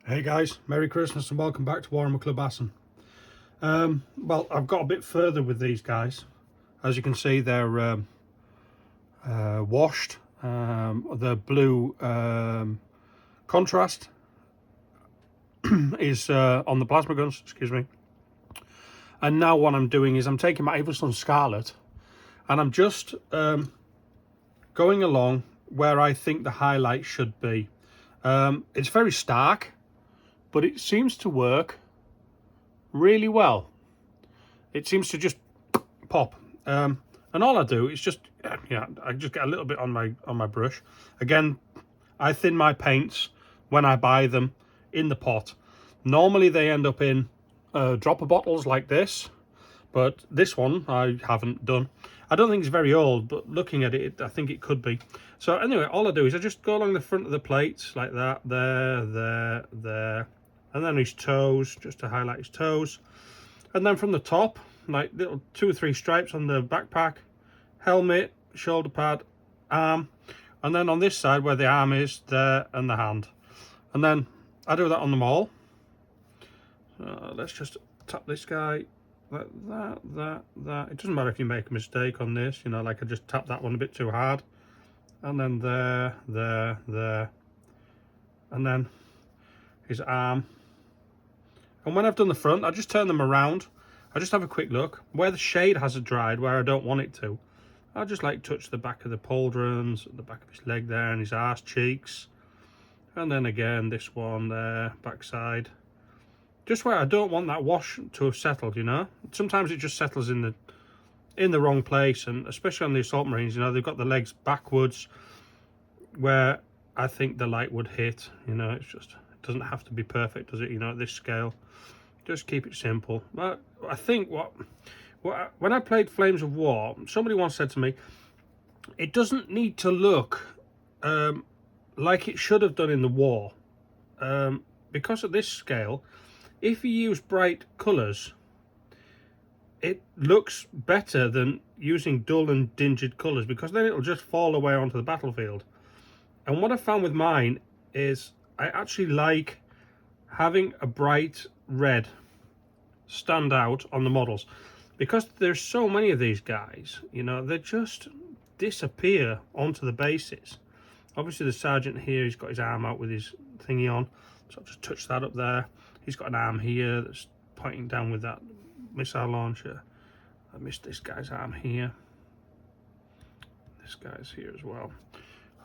Hey guys, Merry Christmas and welcome back to Warren McClubasson. Well, I've got a bit further with these guys. As you can see, they're washed. The blue contrast is on the plasma guns, excuse me. And now what I'm doing is I'm taking my Avison Scarlet and I'm just going along where I think the highlight should be. It's very stark, but it seems to work really well. It seems to just pop, and all I do is just I just get a little bit on my brush. Again, I thin my paints when I buy them in the pot. Normally they end up in dropper bottles like this, but this one I haven't done. I don't think it's very old, but looking at it, I think it could be. So anyway, all I do is I just go along the front of the plates like that, there, and then his toes, just to highlight his toes. And then from the top, like little 2 or 3 stripes on the backpack, helmet, shoulder pad, arm, and then on this side where the arm is, there, and the hand. And then I do that on them all. Let's just tap this guy like that. It doesn't matter if you make a mistake on this, you know, like I just tapped that one a bit too hard. And then there, and then his arm. And when I've done the front, I just turn them around. I just have a quick look where the shade hasn't dried, where I don't want it to. I'll just like touch the back of the pauldrons, the back of his leg there, and his arse cheeks. And then again, this one there, backside. Just where I don't want that wash to have settled, you know. Sometimes it just settles in the wrong place, and especially on the assault marines, you know, they've got the legs backwards where I think the light would hit, you know. It's just, it doesn't have to be perfect, does it, you know, at this scale. Just keep it simple. But I think when I played Flames of War, somebody once said to me, it doesn't need to look like it should have done in the war, because at this scale, if you use bright colours, it looks better than using dull and dingy colours, because then it'll just fall away onto the battlefield. And what I found with mine is I actually like having a bright red stand out on the models, because there's so many of these guys, you know, they just disappear onto the bases. Obviously the sergeant here, he's got his arm out with his thingy on, so I'll just touch that up there. He's got an arm here that's pointing down with that missile launcher. I missed this guy's arm here. This guy's here as well.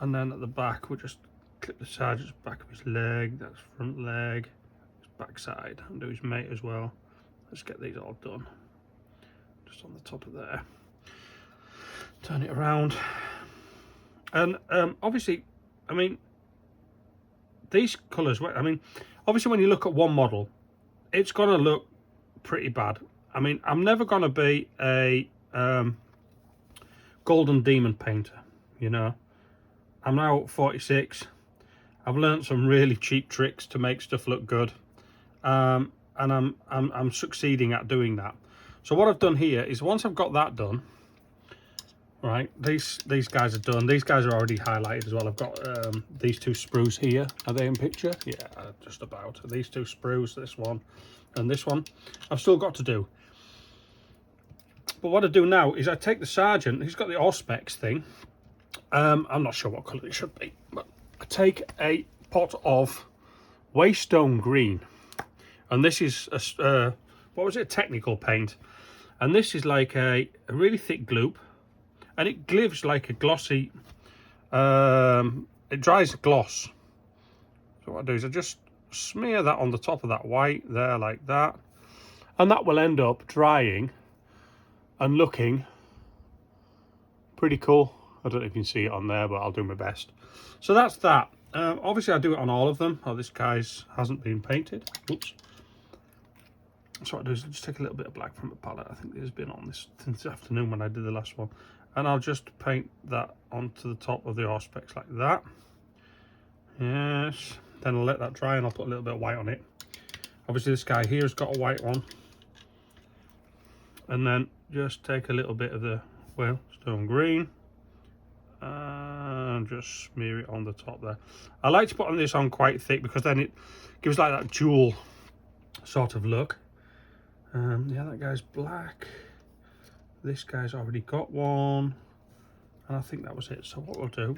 And then at the back, we'll just clip the sergeant's back of his leg, that's front leg, his backside, and do his mate as well. Let's get these all done. Just on the top of there. Turn it around. And obviously, I mean, these colours, I mean, obviously when you look at one model, it's going to look pretty bad. I mean, I'm never going to be a golden demon painter, you know. I'm now 46. I've learned some really cheap tricks to make stuff look good, and I'm succeeding at doing that. So what I've done here is, once I've got that done, right, these guys are done. These guys are already highlighted as well. I've got these 2 sprues here. Are they in picture? Yeah, just about. These 2 sprues, this one and this one, I've still got to do. But what I do now is I take the sergeant, he's got the Auspex thing. I'm not sure what colour it should be, but I take a pot of Waystone Green, and this is a what was it, a technical paint, and this is like a really thick gloop, and it glives like a glossy, it dries gloss. So what I do is I just smear that on the top of that white there like that, and that will end up drying and looking pretty cool. I don't know if you can see it on there, but I'll do my best. So that's that. Obviously I do it on all of them. Oh, this guy's hasn't been painted. Oops. So what I do is I just take a little bit of black from the palette. I think there's been on this since afternoon when I did the last one. And I'll just paint that onto the top of the Auspex like that. Yes. Then I'll let that dry and I'll put a little bit of white on it. Obviously this guy here has got a white one. And then just take a little bit of the Waystone Green. and just smear it on the top there. I like to put this on quite thick because then it gives like that jewel sort of look. Yeah, that guy's black. This guy's already got one, and I think that was it. So what we'll do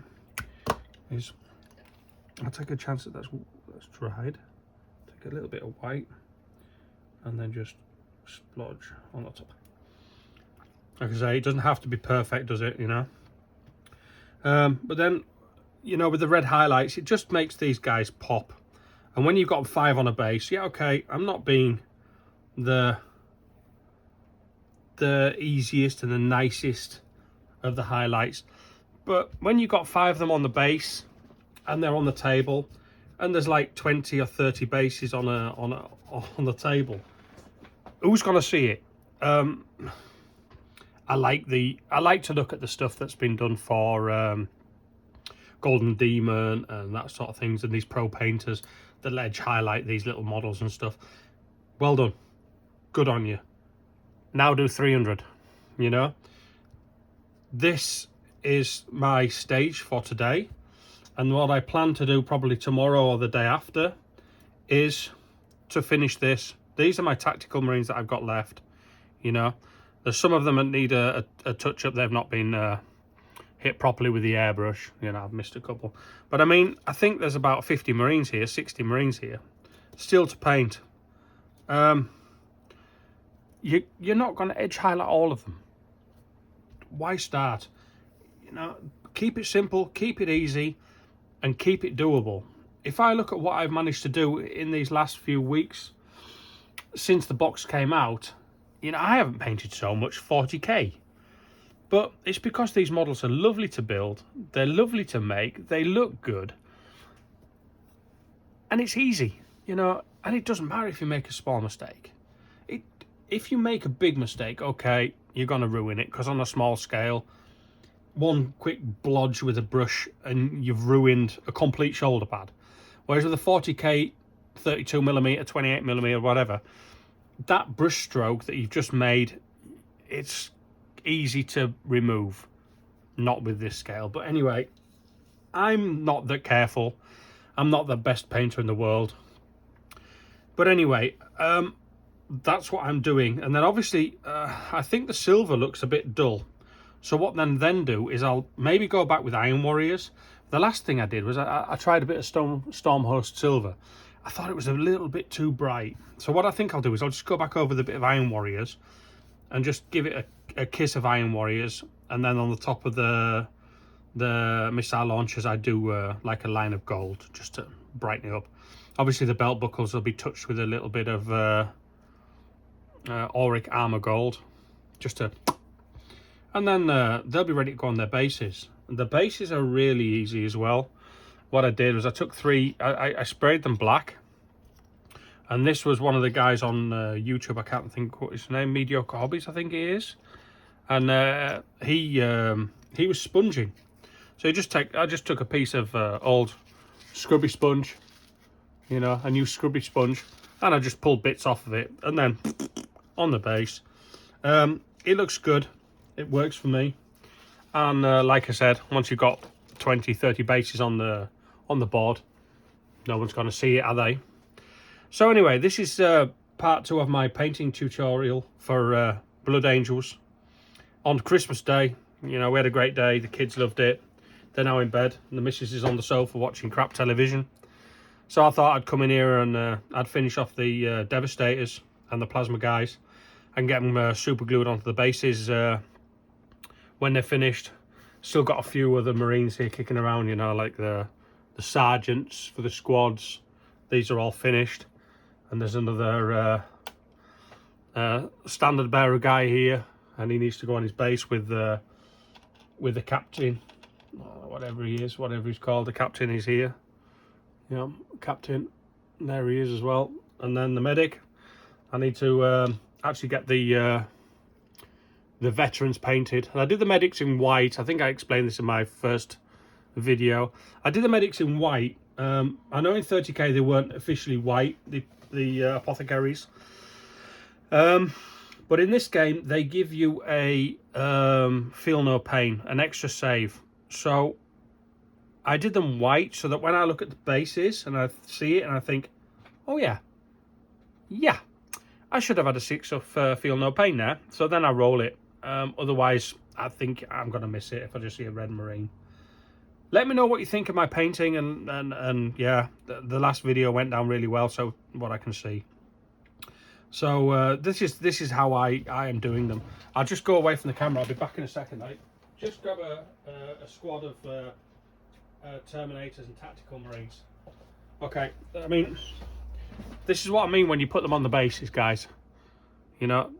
is I'll take a chance that that's dried. Take a little bit of white and then just splodge on the top. Like I say, it doesn't have to be perfect, does it, you know? But then, you know, with the red highlights, it just makes these guys pop. And when you've got 5 on a base, yeah, okay, I'm not being the easiest and the nicest of the highlights, but when you've got 5 of them on the base and they're on the table, and there's like 20 or 30 bases on the table, who's gonna see it? I like to look at the stuff that's been done for Golden Demon and that sort of things, and these pro painters that edge highlight these little models and stuff. Well done, good on you. Now do 300. You know, this is my stage for today, and what I plan to do probably tomorrow or the day after is to finish this. These are my tactical marines that I've got left. You know, there's some of them that need a touch up. They've not been hit properly with the airbrush. You know, I've missed a couple, but I mean, I think there's about 50 marines here, 60 marines here still to paint. You're not going to edge highlight all of them. Why start? You know, keep it simple, keep it easy, and keep it doable. If I look at what I've managed to do in these last few weeks since the box came out, you know, I haven't painted so much, 40k. But it's because these models are lovely to build, they're lovely to make, they look good, and it's easy, you know, and it doesn't matter if you make a small mistake. If you make a big mistake, okay, you're going to ruin it, because on a small scale, one quick blodge with a brush and you've ruined a complete shoulder pad. Whereas with a 40k, 32mm, 28mm, whatever, that brush stroke that you've just made, it's easy to remove. Not with this scale. But anyway, I'm not that careful. I'm not the best painter in the world. But anyway, that's what I'm doing. And then obviously I think the silver looks a bit dull, so what then do is I'll maybe go back with Iron Warriors. The last thing I did was I tried a bit of Stormhost silver. I thought it was a little bit too bright, so what I think I'll do is I'll just go back over the bit of Iron Warriors and just give it a kiss of Iron Warriors, and then on the top of the missile launchers I do like a line of gold just to brighten it up. Obviously the belt buckles will be touched with a little bit of auric armor gold, just to, and then they'll be ready to go on their bases. And the bases are really easy as well. What I did was I took 3, I sprayed them black, and this was one of the guys on YouTube, I can't think what his name, Mediocre Hobbies I think he is, and he was sponging. So I just took a piece of old scrubby sponge, you know, a new scrubby sponge, and I just pulled bits off of it and then on the base. It looks good, it works for me, and like I said, once you've got 20-30 bases on the board, no one's going to see it, are they? So anyway, this is part 2 of my painting tutorial for Blood Angels on Christmas Day. You know, we had a great day, the kids loved it. They're now in bed and the missus is on the sofa watching crap television. So I thought I'd come in here and I'd finish off the Devastators and the Plasma guys and get them super glued onto the bases when they're finished. Still got a few other Marines here kicking around, you know, like the sergeants for the squads. These are all finished. And there's another standard bearer guy here, and he needs to go on his base with the captain, whatever he is, whatever he's called. The captain is here. You know, captain, there he is as well. And then the medic. I need to actually get the veterans painted. And I did the medics in white. I think I explained this in my first video. I did the medics in white. I know in 30k they weren't officially white, the apothecaries. But in this game they give you a feel no pain, an extra save. So I did them white so that when I look at the bases and I see it and I think, oh yeah, I should have had a 6 of Feel No Pain there. So then I roll it. Otherwise, I think I'm going to miss it if I just see a red marine. Let me know what you think of my painting, and yeah, the last video went down really well, so what I can see. So this is how I am doing them. I'll just go away from the camera. I'll be back in a second. I just grab a squad of Terminators and Tactical Marines. Okay, I mean, this is what I mean when you put them on the bases, guys. You know,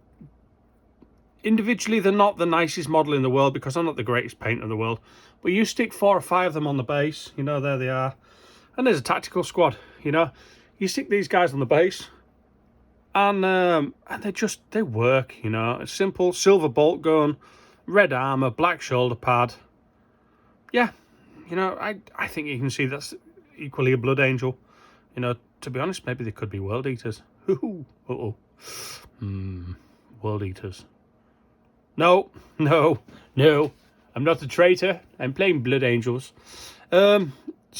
individually they're not the nicest model in the world because I'm not the greatest painter in the world, but you stick 4 or 5 of them on the base, you know, there they are. And there's a tactical squad, you know. You stick these guys on the base and they work, you know. It's simple, silver bolt gun, red armor, black shoulder pad. Yeah, you know, I think you can see that's equally a Blood Angel. You know, to be honest, maybe they could be World Eaters. World Eaters. No, I'm not a traitor. I'm playing Blood Angels. So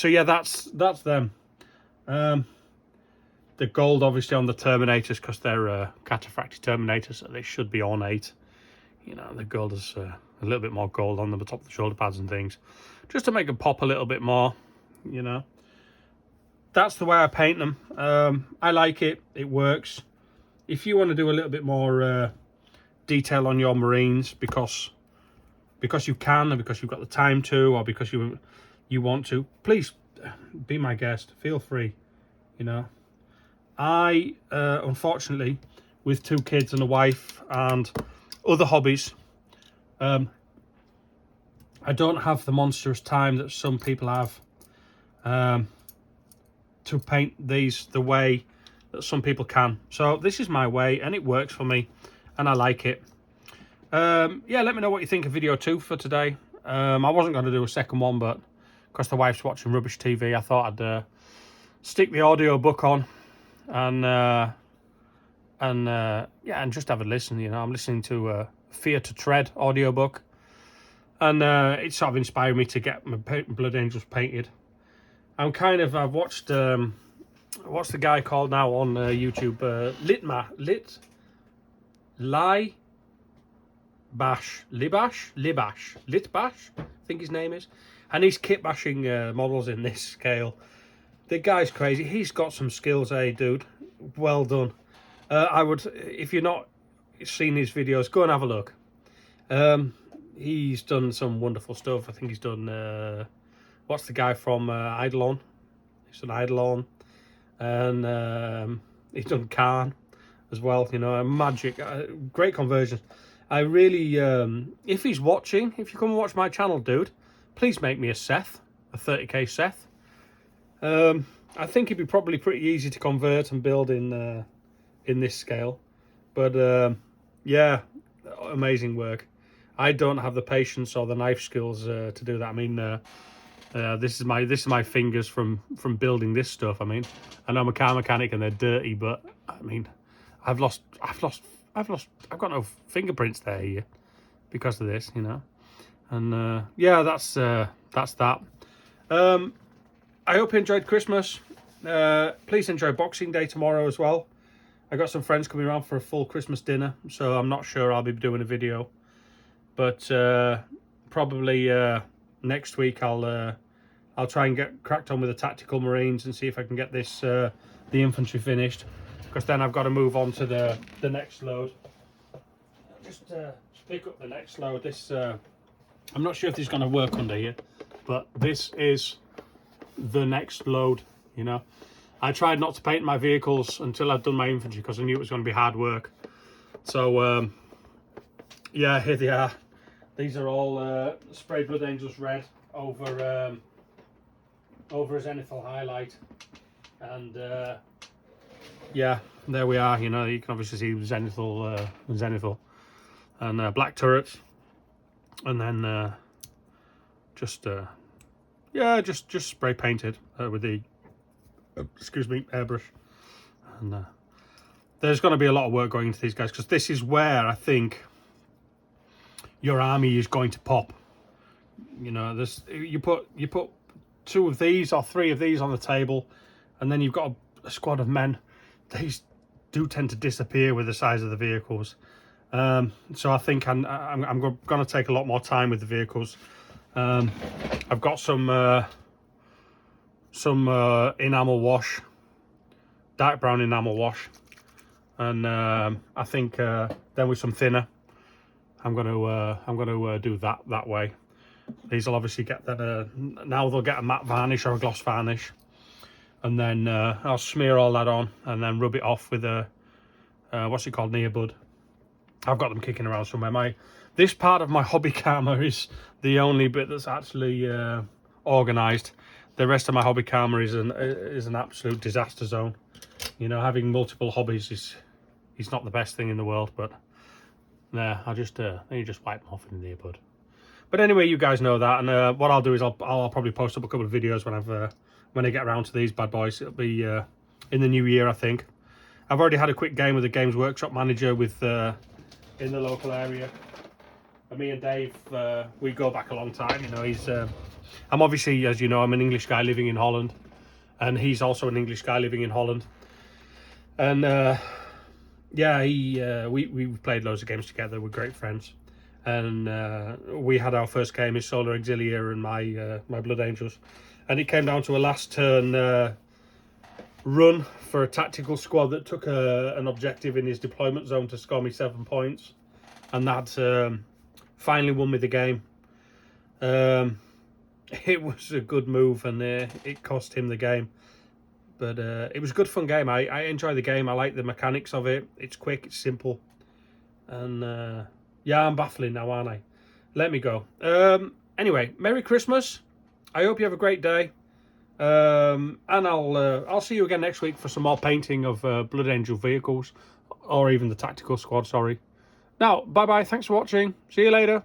yeah, that's them. The gold obviously on the Terminators because they're cataphractic Terminators, so they should be ornate. You know, the gold is a little bit more gold on the top of the shoulder pads and things, just to make them pop a little bit more. You know, that's the way I paint them. I like it. It works. If you want to do a little bit more detail on your Marines because you can, and because you've got the time to, or because you want to, please be my guest. Feel free. You know, I unfortunately, with 2 kids and a wife and other hobbies, I don't have the monstrous time that some people have to paint these the way that some people can. So this is my way and it works for me and I like it. Yeah, let me know what you think of video 2 for today. I wasn't going to do a second one, but because the wife's watching rubbish TV, I thought I'd stick the audio book on and just have a listen. You know, I'm listening to Fear to Tread audiobook, and it sort of inspired me to get my Blood Angels painted. I've watched what's the guy called now on YouTube? Litbash, I think his name is, and he's kit bashing models in this scale. The guy's crazy. He's got some skills, dude. Well done. I would, if you're not seen his videos, go and have a look. He's done some wonderful stuff. I think he's done what's the guy from Eidolon? He's done Eidolon, and he's done Khan as well. You know, magic, great conversions. I really, if he's watching, if you come and watch my channel, dude, please make me a Seth, a 30k Seth. I think it'd be probably pretty easy to convert and build in this scale, but yeah, amazing work. I don't have the patience or the knife skills to do that. I mean, this is my fingers from building this stuff. I mean, I know I'm a car mechanic and they're dirty, but I mean, I've got no fingerprints there here because of this, you know. And yeah, that's that. I hope you enjoyed Christmas. Please enjoy Boxing Day tomorrow as well. I got some friends coming around for a full Christmas dinner, so I'm not sure I'll be doing a video, but probably next week I'll try and get cracked on with the Tactical Marines and see if I can get this the infantry finished, because then I've got to move on to the next load. Just pick up the next load. This I'm not sure if this is going to work under here, but this is the next load. You know, I tried not to paint my vehicles until I'd done my infantry because I knew it was going to be hard work. So yeah, here they are. These are all spray Blood Angels red over a zenithal highlight, and yeah, there we are. You know, you can obviously see zenithal and black turrets, and then just spray painted with the airbrush. And there's going to be a lot of work going into these guys, because this is where I think your army is going to pop. You know, this you put 2 of these or 3 of these on the table, and then you've got a squad of men. These do tend to disappear with the size of the vehicles. So I think I'm going to take a lot more time with the vehicles. I've got some enamel wash, dark brown enamel wash, and I think then with some thinner, I'm going to do that way. These will obviously get that. Now they'll get a matte varnish or a gloss varnish, and then I'll smear all that on and then rub it off with a what's it called, Neobud. I've got them kicking around somewhere. This part of my hobby karma is the only bit that's actually organised. The rest of my hobby karma is an absolute disaster zone. You know, having multiple hobbies is not the best thing in the world, but nah, I'll just wipe them off in the Neobud. But anyway, you guys know that, and what I'll do is I'll probably post up a couple of videos when I get around to these bad boys. It'll be in the new year, I think. I've already had a quick game with the Games Workshop manager with in the local area. And me and Dave, we go back a long time. You know, he's I'm obviously, as you know, I'm an English guy living in Holland, and he's also an English guy living in Holland. And yeah, we played loads of games together. We're great friends. And we had our first game as Solar Auxilia and my Blood Angels, and it came down to a last turn run for a tactical squad that took an objective in his deployment zone to score me 7 points, and that finally won me the game. It was a good move, and it cost him the game, but it was a good fun game. I enjoy the game. I like the mechanics of it. It's quick, it's simple, and yeah, I'm baffling now, aren't I? Let me go. Anyway, Merry Christmas. I hope you have a great day. And I'll see you again next week for some more painting of Blood Angel vehicles, or even the tactical squad, sorry. Now, bye-bye. Thanks for watching. See you later.